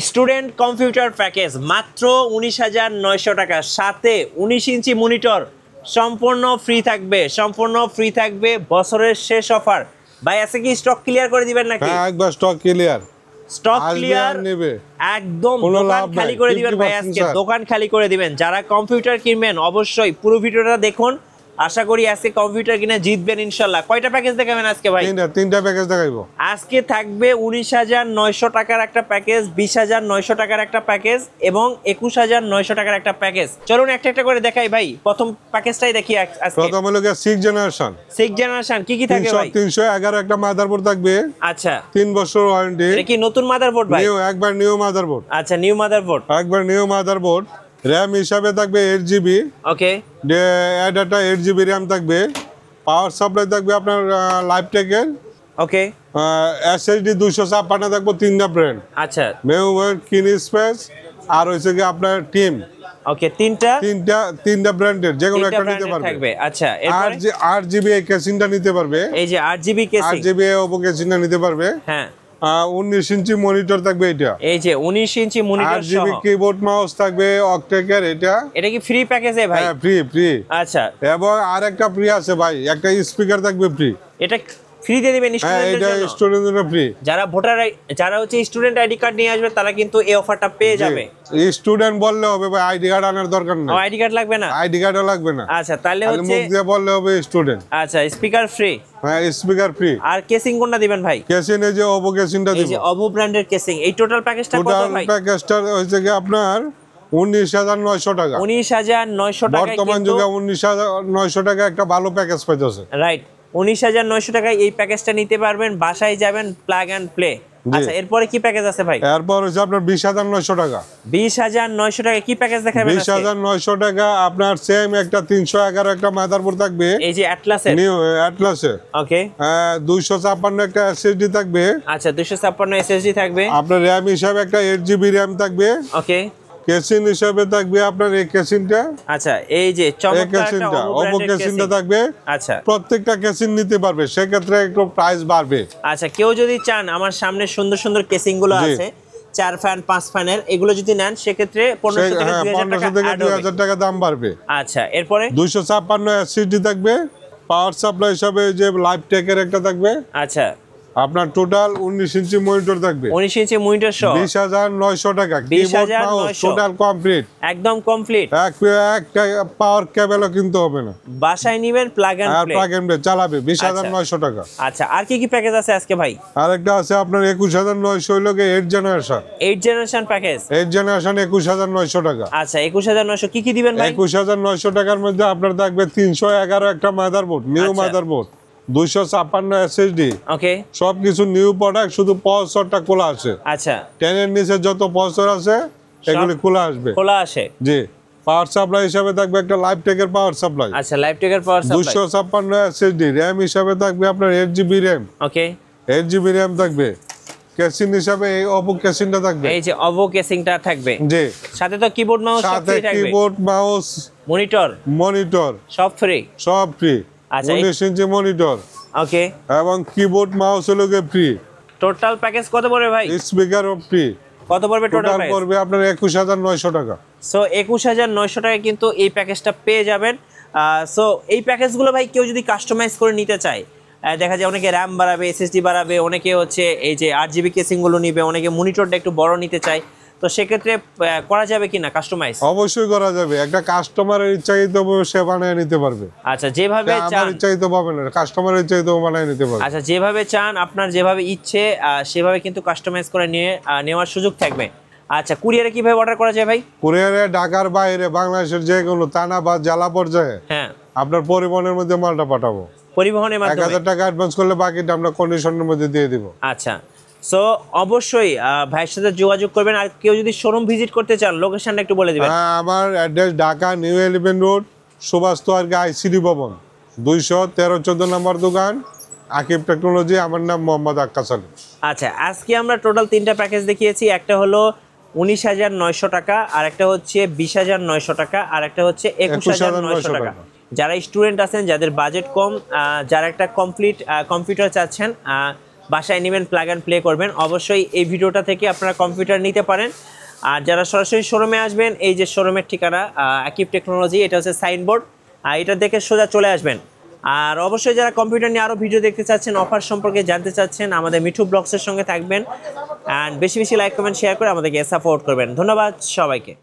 Student computer package মাত্র 19,900 টাকা, সাথে 19 ইঞ্চি মনিটর সম্পূর্ণ ফ্রি থাকবে বছরের শেষ অফার। ভাই আজকে কি স্টক ক্লিয়ার করে দিবেন নাকি? হ্যাঁ, একবার স্টক ক্লিয়ার নেবে একদম, দোকান খালি করে দিবেন ভাই, আজকে দোকান খালি করে দিবেন। যারা কম্পিউটার কিনবেন অবশ্যই পুরো ভিডিওটা দেখুন, আশা করি আজকে কম্পিউটার কিনে জিতবেন ইনশাআল্লাহ। কয়টা প্যাকেজ দেখাবেন আজকে ভাই? তিনটা প্যাকেজ দেখাইবো। আজকে থাকবে 19,900 টাকার একটা প্যাকেজ, 20,900 টাকার একটা প্যাকেজ এবং 21,900 টাকার একটা প্যাকেজ। চলুন একটা একটা করে দেখাই ভাই। প্রথম প্যাকেজটাই দেখি আজকে। প্রথম হলো 6 জেনারেশন। কি থাকে ভাই? 311 একটা মাদারবোর্ড থাকবে। আচ্ছা, 3 বছর ওয়ারেন্টি। এটা কি নতুন মাদারবোর্ড ভাই? New motherboard. আচ্ছা, নিউ মাদারবোর্ড। র‍্যাম হিসাবে থাকবে 8GB। ওকে, ডাটা 8GB র‍্যাম থাকবে। পাওয়ার সাপ্লাই থাকবে আপনার লাইফটেকের। ওকে, SSD 256 থাকবে, তিনটা ব্র্যান্ড। আচ্ছা, মেমোরি, কিন স্পেস আর হইছে কি আপনার টিম। ওকে, তিনটা ব্র্যান্ডের যে কোনো একটা নিতে পারবে থাকবে। আচ্ছা, এরপরে 8GB এই কেসিংটা নিতে পারবে। এই যে 8GB কেসিং, 8GB ওপো কেসিংটা নিতে পারবে। হ্যাঁ, 19 ইঞ্চি মনিটর থাকবে এটা। এই যে 19 ইঞ্চি মনিটর সহ 8GB কিবোর্ড মাউস থাকবে অক্টেকের। এটা কি ফ্রি প্যাকেজে ভাই? হ্যাঁ, ফ্রি। আচ্ছা, এবং আরেকটা ফ্রি আছে ভাই, একটা স্পিকার থাকবে ফ্রি। এটা ফ্রি দিয়ে দিবেন স্টুডেন্টদের জন্য? এটা স্টুডেন্টদের জন্য ফ্রি। যারা হচ্ছে স্টুডেন্ট আইডি কার্ড নিয়ে আসবে তারা কিন্তু এই অফারটা পেয়ে যাবে। স্টুডেন্ট বললে হবে ভাই, আইডি কার্ড আনার দরকার নেই। আইডি কার্ড লাগবে না? আইডি কার্ডও লাগবে না। আচ্ছা, তাহলে হচ্ছে মুখ দিয়ে বললে হবে স্টুডেন্ট। আচ্ছা, স্পিকার ফ্রি। হ্যাঁ, স্পিকার ফ্রি। আর কেসিং কোনটা দিবেন ভাই? কেসিং এই যে ওপো কেসিংটা দিব। এই যে ওপো ব্র্যান্ডের কেসিং। এই টোটাল প্যাকেজটা কত ভাই? টোটাল প্যাকেজটা হইছে কি আপনার 19,900 টাকা। 19,900 টাকা। বর্তমান যুগে 19,900 টাকা একটা ভালো প্যাকেজ পাইতেছে। রাইট, 19,900 টাকায় এই প্যাকেজটা নিতে পারবেন, বাসায় যাবেন, প্লাগ এন্ড প্লে। আচ্ছা, এরপরে কি প্যাকেজ আছে ভাই? এরপর হচ্ছে আপনার 20,900 টাকা। 20,900 টাকা কি প্যাকেজ দেখাবেন আজকে? 20,900 টাকা আপনার সেম একটা 311 একটা মাদারবোর্ড থাকবে। এই যে অ্যাটলাসের, নিউ অ্যাটলাসের। ওকে, 256 একটা এসএসডি থাকবে। আচ্ছা, 256 এসএসডি থাকবে। আপনার র‍্যাম হিসাবে একটা 8GB র‍্যাম থাকবে। ওকে, কেসিং হিসাবে থাকবে আপনার এই কেসিংটা। আচ্ছা, এই যে চমৎকার একটা ওপো কেসিংটা থাকবে। আচ্ছা, প্রত্যেকটা কেসিং নিতে পারবে, সেক্ষেত্রে একটু প্রাইস বাড়বে। আচ্ছা, কেউ যদি চান আমার সামনে সুন্দর সুন্দর কেসিং গুলো আছে 4 ফ্যান 5 ফ্যানের, এগুলো যদি নেন সেক্ষেত্রে 1500 থেকে 2000 টাকা দাম বাড়বে। আচ্ছা, এরপরে 256 এসএসডি থাকবে। পাওয়ার সাপ্লাই হিসাবে যে লাইফটেকের একটা থাকবে। আচ্ছা, আপনার টোটাল 19 ইঞ্চি মনিটর থাকবে। 19 ইঞ্চি মনিটর সহ 20,900 টাকা। কিবোর্ড মাউস টোটাল কমপ্লিট, একদম কমপ্লিট। একটা পাওয়ার কেবলও কিনতে হবে না, বাসায় নেবেন, প্লাগ এন্ড প্লে চালাবে। 20,900 টাকা। আচ্ছা, আর কি প্যাকেজ আছে আজকে ভাই? আরেকটা আছে আপনার 21,900 হইলো 8 জেনারেশন। 8 generation package. 8 জেনারেশন 21,900 টাকা। আচ্ছা, 21,900 কি দিবেন ভাই? 21,900 টাকার মধ্যে আপনার থাকবে 311 একটা মাদারবোর্ড, নিউ মাদারবোর্ড, 256 এসএসডি। ওকে, সবকিছু নিউ প্রোডাক্ট, শুধু প্রসেসরটা খোলা আছে। আচ্ছা, 10 এর নিচে যত প্রসেসর আছে এগুলি খোলা আসে। জি। পাওয়ার সাপ্লাই হিসাবে থাকবে একটা লাইফটেকের পাওয়ার সাপ্লাই। আচ্ছা, লাইফটেকের পাওয়ার সাপ্লাই 256 এসএসডি। র‍্যাম হিসাবে থাকবে আপনার 8GB র‍্যাম। ওকে, 8GB র‍্যাম থাকবে। কেসিং হিসাবে এই ওপো কেসিংটা থাকবে। এই যে ওপো কেসিংটা থাকবে। জি। সাথে তো কিবোর্ড মাউস সব ফ্রি থাকবে। কিবোর্ড মাউস মনিটর সব ফ্রি। আচ্ছা, 19 ইঞ্চি মনিটর। ওকে, এবং কিবোর্ড মাউস হলো ফ্রি। টোটাল প্যাকেজ কত পড়বে ভাই? স্পিকারও ফ্রি। কত পড়বে টোটাল প্রাইস? পড়বে আপনার 21,900 টাকা। সো 21,900 টাকায় কিন্তু এই প্যাকেজটা পেয়ে যাবেন। সো এই প্যাকেজগুলো ভাই কেউ যদি কাস্টমাইজ করে নিতে চায়, দেখা যায় অনেকে র‍্যাম বাড়াবে, এসএসডি বাড়াবে, অনেকে হচ্ছে এই যে 8GB কেসিংগুলো নিবে, অনেকে মনিটরটা একটু বড় নিতে চায়, তো সেক্ষেত্রে করা যাবে কিনা কাস্টমাইজ? অবশ্যই করা যাবে। একটা কাস্টমারের ইচ্ছাকৃত সে বানিয়ে নিতে পারবে। আচ্ছা, যেভাবে চান। আমার ইচ্ছাকৃত পাবে না, কাস্টমারের ইচ্ছাকৃত বানিয়ে নিতে পারবে। আচ্ছা, যেভাবে চান, আপনার যেভাবে ইচ্ছে সেভাবে কিন্তু কাস্টমাইজ করে নেওয়ার সুযোগ থাকবে। আচ্ছা, কুরিয়ারে কিভাবে অর্ডার করা যায় ভাই? কুরিয়ারে ঢাকার বাইরে, বাংলাদেশের যে কোনো থানা বা জেলা পর্যায়ে হ্যাঁ আপনার পরিবহনের মধ্যে মালটা পাঠাবো। পরিবহনের মাধ্যমে 1000 টাকা অ্যাডভান্স করলে বাকিটা আমরা কন্ডিশনের মধ্যে দিয়ে দিব। আচ্ছা, সো অবশ্যই ভাইয়ের সাথে যোগাযোগ করবেন। আর কেউ যদি শোরুম ভিজিট করতে চান, লোকেশনটা একটু বলে দিবেন। আমার address Dhaka new eleven road, Subhash তোয়ারগা আইসিডি ভবন, 213-14 নম্বর দোকান, আকিব টেকনোলজি। আমার নাম মোহাম্মদ আক্কাস আলী। আচ্ছা, আজকে আমরা টোটাল 3টা প্যাকেজ দেখিয়েছি। একটা হলো 19,900 টাকা, আর একটা হচ্ছে 20,900 টাকা, আর একটা হচ্ছে 21,900 টাকা। যারা স্টুডেন্ট আছেন, যাদের বাজেট কম, যারা একটা কমপ্লিট কম্পিউটার চাচ্ছেন, বাসায় নেবেন, প্লাগ অ্যান্ড প্লে করবেন। অবশ্যই এই ভিডিওটা থেকে আপনারা কম্পিউটার নিতে পারেন। আর যারা সরাসরি শোরুমে আসবেন, এই যে শোরুমের ঠিকানা আকিব টেকনোলজি, এটা হচ্ছে সাইনবোর্ড, আর এটা দেখে সোজা চলে আসবেন। আর অবশ্যই যারা কম্পিউটার নিয়ে আরও ভিডিও দেখতে চাচ্ছেন, অফার সম্পর্কে জানতে চাচ্ছেন, আমাদের মিঠু ব্লগসের সঙ্গে থাকবেন। অ্যান্ড বেশি বেশি লাইক কমেন্ট শেয়ার করে আমাদেরকে সাপোর্ট করবেন। ধন্যবাদ সবাইকে।